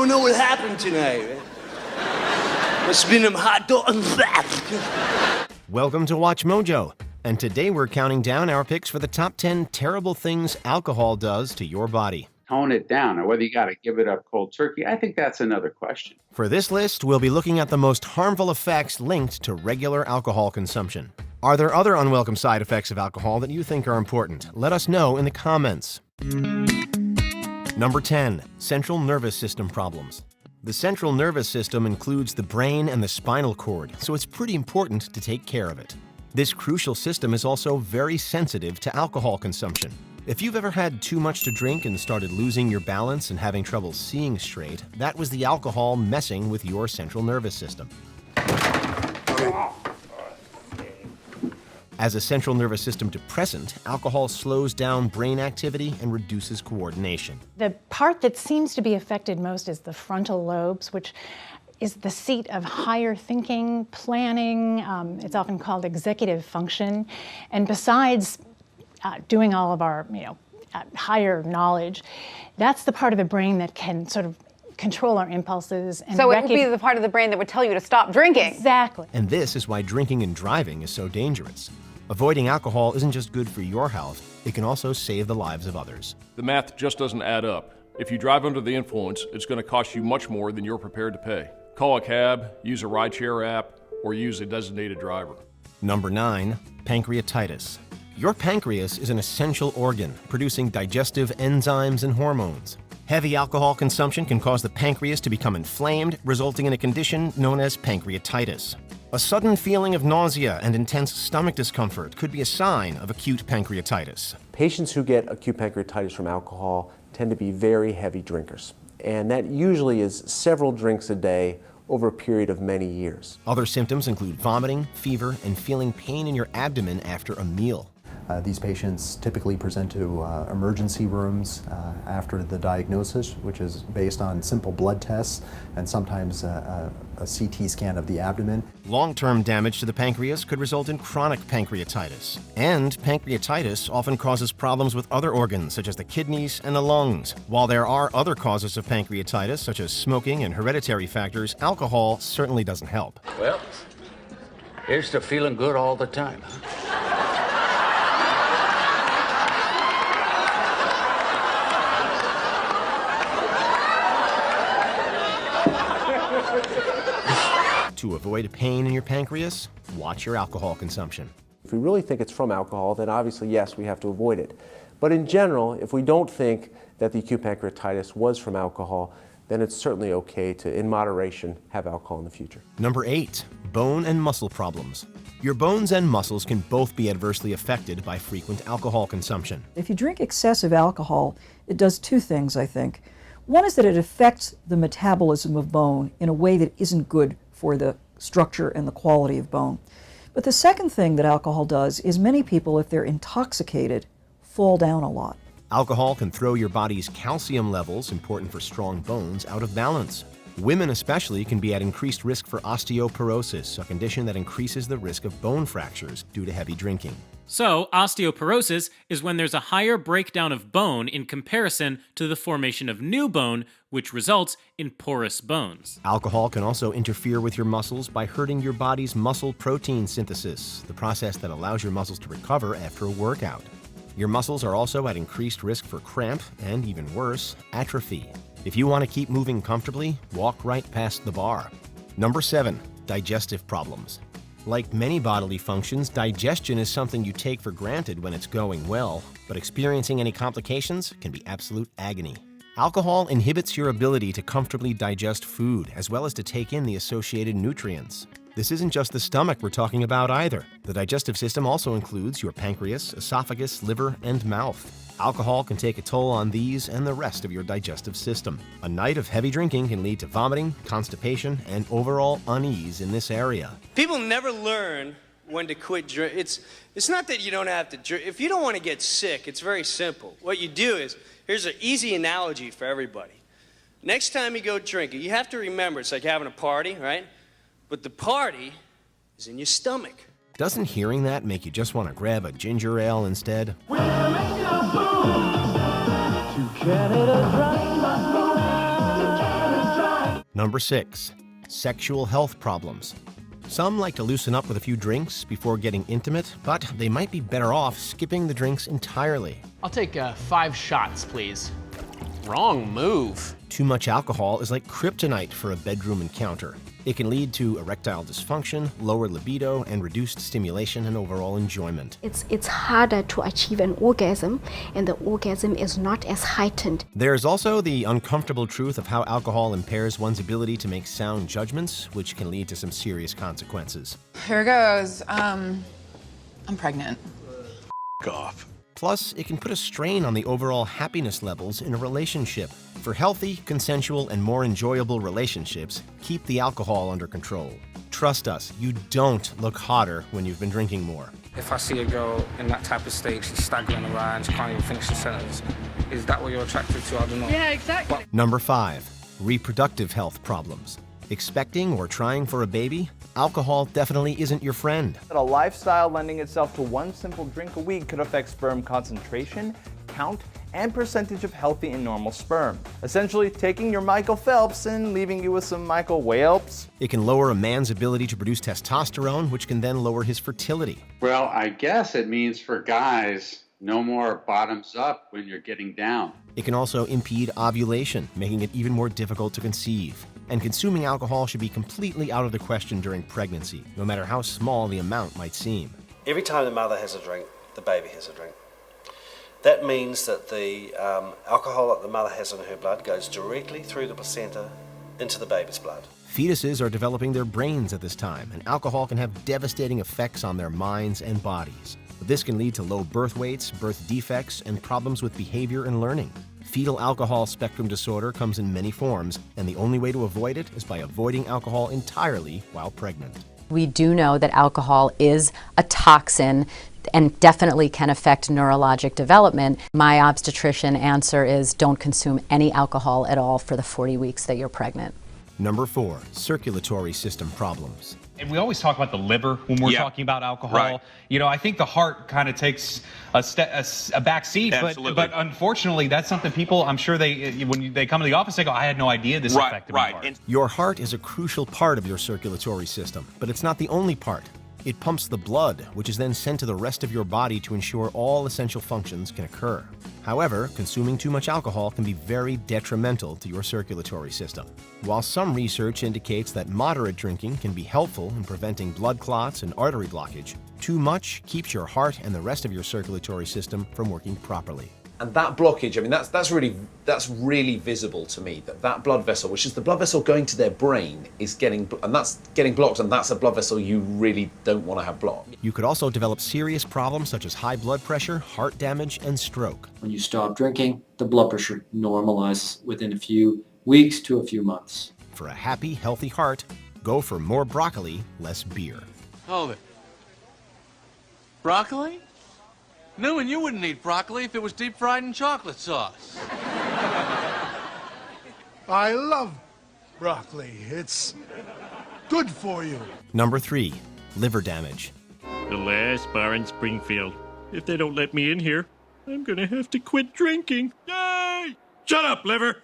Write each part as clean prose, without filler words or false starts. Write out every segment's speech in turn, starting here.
don't know what happened tonight, man. Must have been them hot dogs. Welcome to Watch Mojo, and today we're counting down our picks for the top 10 terrible things alcohol does to your body. Tone it down, or whether you got to give it up cold turkey, I think that's another question. For this list, we'll be looking at the most harmful effects linked to regular alcohol consumption. Are there other unwelcome side effects of alcohol that you think are important? Let us know in the comments. Number 10, central nervous system problems. The central nervous system includes the brain and the spinal cord, so it's pretty important to take care of it. This crucial system is also very sensitive to alcohol consumption. If you've ever had too much to drink and started losing your balance and having trouble seeing straight, that was the alcohol messing with your central nervous system. As a central nervous system depressant, alcohol slows down brain activity and reduces coordination. The part that seems to be affected most is the frontal lobes, which is the seat of higher thinking, planning. It's often called executive function. And besides doing all of our, higher knowledge, that's the part of the brain that can sort of control our impulses. And so it would be the part of the brain that would tell you to stop drinking. Exactly. And this is why drinking and driving is so dangerous. Avoiding alcohol isn't just good for your health, it can also save the lives of others. The math just doesn't add up. If you drive under the influence, it's going to cost you much more than you're prepared to pay. Call a cab, use a rideshare app, or use a designated driver. Number 9, pancreatitis. Your pancreas is an essential organ, producing digestive enzymes and hormones. Heavy alcohol consumption can cause the pancreas to become inflamed, resulting in a condition known as pancreatitis. A sudden feeling of nausea and intense stomach discomfort could be a sign of acute pancreatitis. Patients who get acute pancreatitis from alcohol tend to be very heavy drinkers, and that usually is several drinks a day over a period of many years. Other symptoms include vomiting, fever, and feeling pain in your abdomen after a meal. These patients typically present to emergency rooms after the diagnosis, which is based on simple blood tests and sometimes a CT scan of the abdomen. Long-term damage to the pancreas could result in chronic pancreatitis. And pancreatitis often causes problems with other organs, such as the kidneys and the lungs. While there are other causes of pancreatitis, such as smoking and hereditary factors, alcohol certainly doesn't help. Well, here's to feeling good all the time. To avoid pain in your pancreas, watch your alcohol consumption. If we really think it's from alcohol, then obviously, yes, we have to avoid it. But in general, if we don't think that the acute pancreatitis was from alcohol, then it's certainly okay to, in moderation, have alcohol in the future. Number 8, bone and muscle problems. Your bones and muscles can both be adversely affected by frequent alcohol consumption. If you drink excessive alcohol, it does two things, I think. One is that it affects the metabolism of bone in a way that isn't good for the structure and the quality of bone. But the second thing that alcohol does is many people, if they're intoxicated, fall down a lot. Alcohol can throw your body's calcium levels, important for strong bones, out of balance. Women especially can be at increased risk for osteoporosis, a condition that increases the risk of bone fractures due to heavy drinking. So, osteoporosis is when there's a higher breakdown of bone in comparison to the formation of new bone, which results in porous bones. Alcohol can also interfere with your muscles by hurting your body's muscle protein synthesis, the process that allows your muscles to recover after a workout. Your muscles are also at increased risk for cramp and, even worse, atrophy. If you want to keep moving comfortably, walk right past the bar. Number 7, digestive problems. Like many bodily functions, digestion is something you take for granted when it's going well, but experiencing any complications can be absolute agony. Alcohol inhibits your ability to comfortably digest food, as well as to take in the associated nutrients. This isn't just the stomach we're talking about either. The digestive system also includes your pancreas, esophagus, liver, and mouth. Alcohol can take a toll on these and the rest of your digestive system. A night of heavy drinking can lead to vomiting, constipation, and overall unease in this area. People never learn when to quit drinking. It's not that you don't have to drink. If you don't want to get sick, it's very simple. What you do is, here's an easy analogy for everybody. Next time you go drinking, you have to remember it's like having a party, right? But the party is in your stomach. Doesn't hearing that make you just want to grab a ginger ale instead? Number 6. Sexual health problems. Some like to loosen up with a few drinks before getting intimate, but they might be better off skipping the drinks entirely. I'll take 5 shots, please. Wrong move. Too much alcohol is like kryptonite for a bedroom encounter. It can lead to erectile dysfunction, lower libido, and reduced stimulation and overall enjoyment. It's harder to achieve an orgasm, and the orgasm is not as heightened. There's also the uncomfortable truth of how alcohol impairs one's ability to make sound judgments, which can lead to some serious consequences. Here goes. I'm pregnant. Off. Plus, it can put a strain on the overall happiness levels in a relationship. For healthy, consensual, and more enjoyable relationships, keep the alcohol under control. Trust us, you don't look hotter when you've been drinking more. If I see a girl in that type of state, she's staggering around, she can't even finish the sentence. Is that what you're attracted to? I don't know. Yeah, exactly. Number 5. Reproductive health problems. Expecting or trying for a baby? Alcohol definitely isn't your friend. A lifestyle lending itself to one simple drink a week could affect sperm concentration, count, and percentage of healthy and normal sperm. Essentially taking your Michael Phelps and leaving you with some Michael Whalps. It can lower a man's ability to produce testosterone, which can then lower his fertility. Well, I guess it means for guys, no more bottoms up when you're getting down. It can also impede ovulation, making it even more difficult to conceive. And consuming alcohol should be completely out of the question during pregnancy, no matter how small the amount might seem. Every time the mother has a drink, the baby has a drink. That means that the alcohol that the mother has in her blood goes directly through the placenta into the baby's blood. Fetuses are developing their brains at this time, and alcohol can have devastating effects on their minds and bodies. This can lead to low birth weights, birth defects, and problems with behavior and learning. Fetal alcohol spectrum disorder comes in many forms, and the only way to avoid it is by avoiding alcohol entirely while pregnant. We do know that alcohol is a toxin and definitely can affect neurologic development. My obstetrician answer is don't consume any alcohol at all for the 40 weeks that you're pregnant. Number 4, circulatory system problems. And we always talk about the liver when we're talking about alcohol. Right. You know, I think the heart kind of takes a back seat, but unfortunately, that's something people, I'm sure when they come to the office, they go, I had no idea this affected my heart. Your heart is a crucial part of your circulatory system, but it's not the only part. It pumps the blood, which is then sent to the rest of your body to ensure all essential functions can occur. However, consuming too much alcohol can be very detrimental to your circulatory system. While some research indicates that moderate drinking can be helpful in preventing blood clots and artery blockage, too much keeps your heart and the rest of your circulatory system from working properly. And that blockage, I mean, that's really visible to me, that blood vessel, which is the blood vessel going to their brain, is getting blocked, and that's a blood vessel you really don't want to have blocked. You could also develop serious problems such as high blood pressure, heart damage, and stroke. When you stop drinking, the blood pressure normalizes within a few weeks to a few months. For a happy, healthy heart, go for more broccoli, less beer. Hold it. Broccoli? Newman, you wouldn't eat broccoli if it was deep fried in chocolate sauce. I love broccoli. It's good for you. Number 3, liver damage. The last bar in Springfield. If they don't let me in here, I'm gonna have to quit drinking. Yay! Shut up, liver!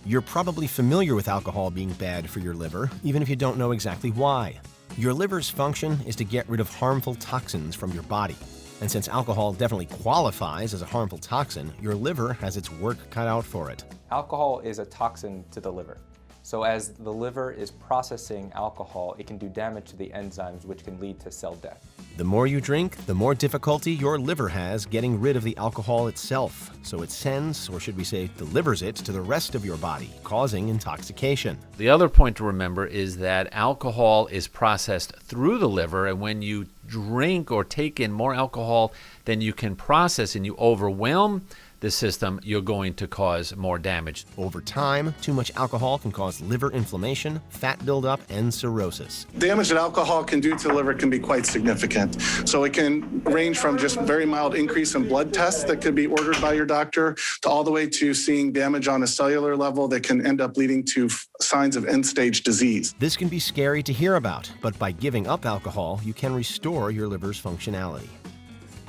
You're probably familiar with alcohol being bad for your liver, even if you don't know exactly why. Your liver's function is to get rid of harmful toxins from your body. And since alcohol definitely qualifies as a harmful toxin, your liver has its work cut out for it. Alcohol is a toxin to the liver. So as the liver is processing alcohol, it can do damage to the enzymes, which can lead to cell death. The more you drink, the more difficulty your liver has getting rid of the alcohol itself. So it sends, or should we say delivers it, to the rest of your body, causing intoxication. The other point to remember is that alcohol is processed through the liver, and when you drink or take in more alcohol than you can process and you overwhelm the system, you're going to cause more damage. Over time, too much alcohol can cause liver inflammation, fat buildup, and cirrhosis. Damage that alcohol can do to the liver can be quite significant. So it can range from just very mild increase in blood tests that could be ordered by your doctor to all the way to seeing damage on a cellular level that can end up leading to signs of end-stage disease. This can be scary to hear about, but by giving up alcohol, you can restore your liver's functionality.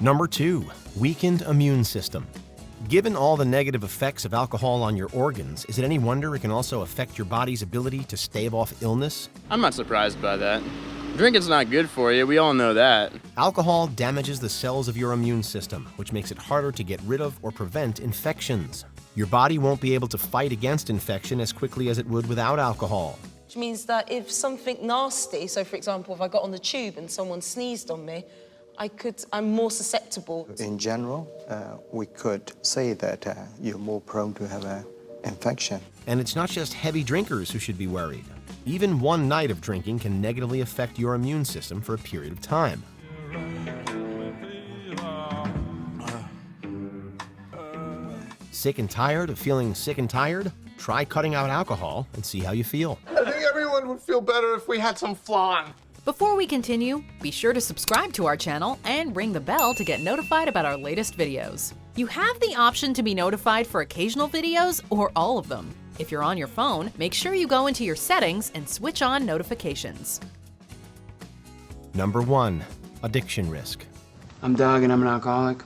Number 2, weakened immune system. Given all the negative effects of alcohol on your organs, is it any wonder it can also affect your body's ability to stave off illness? I'm not surprised by that. Drinking's not good for you, we all know that. Alcohol damages the cells of your immune system, which makes it harder to get rid of or prevent infections. Your body won't be able to fight against infection as quickly as it would without alcohol. Which means that if something nasty, so for example, if I got on the tube and someone sneezed on me, I'm more susceptible. In general, we could say that you're more prone to have an infection. And it's not just heavy drinkers who should be worried. Even one night of drinking can negatively affect your immune system for a period of time. Sick and tired of feeling sick and tired? Try cutting out alcohol and see how you feel. I think everyone would feel better if we had some flan. Before we continue, be sure to subscribe to our channel and ring the bell to get notified about our latest videos. You have the option to be notified for occasional videos or all of them. If you're on your phone, make sure you go into your settings and switch on notifications. Number 1, addiction risk. I'm Doug and I'm an alcoholic.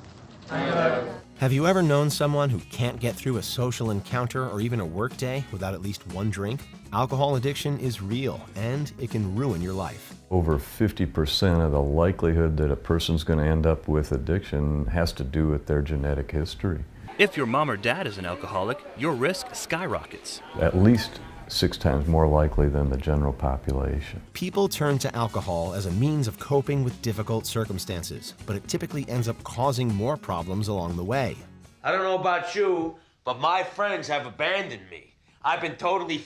Have you ever known someone who can't get through a social encounter or even a work day without at least one drink? Alcohol addiction is real, and it can ruin your life. Over 50% of the likelihood that a person's going to end up with addiction has to do with their genetic history. If your mom or dad is an alcoholic, your risk skyrockets. At least 6 times more likely than the general population. People turn to alcohol as a means of coping with difficult circumstances, but it typically ends up causing more problems along the way. I don't know about you, but my friends have abandoned me. I've been totally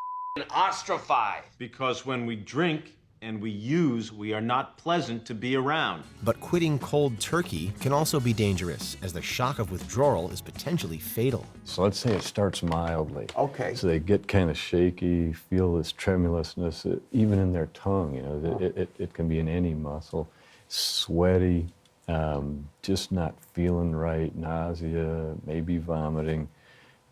ostracized. Because when we drink and we use, we are not pleasant to be around. But quitting cold turkey can also be dangerous, as the shock of withdrawal is potentially fatal. So let's say it starts mildly. Okay. So they get kind of shaky, feel this tremulousness, even in their tongue. You know, it can be in any muscle. Sweaty, just not feeling right, nausea, maybe vomiting,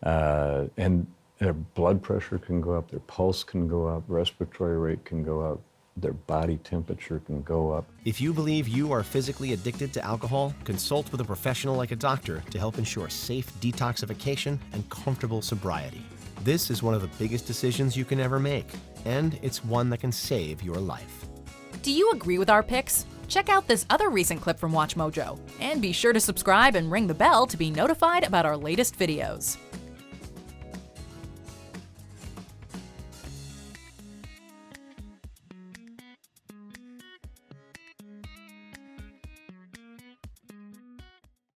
and their blood pressure can go up, their pulse can go up, respiratory rate can go up, their body temperature can go up. If you believe you are physically addicted to alcohol, consult with a professional like a doctor to help ensure safe detoxification and comfortable sobriety. This is one of the biggest decisions you can ever make, and it's one that can save your life. Do you agree with our picks? Check out this other recent clip from WatchMojo, and be sure to subscribe and ring the bell to be notified about our latest videos.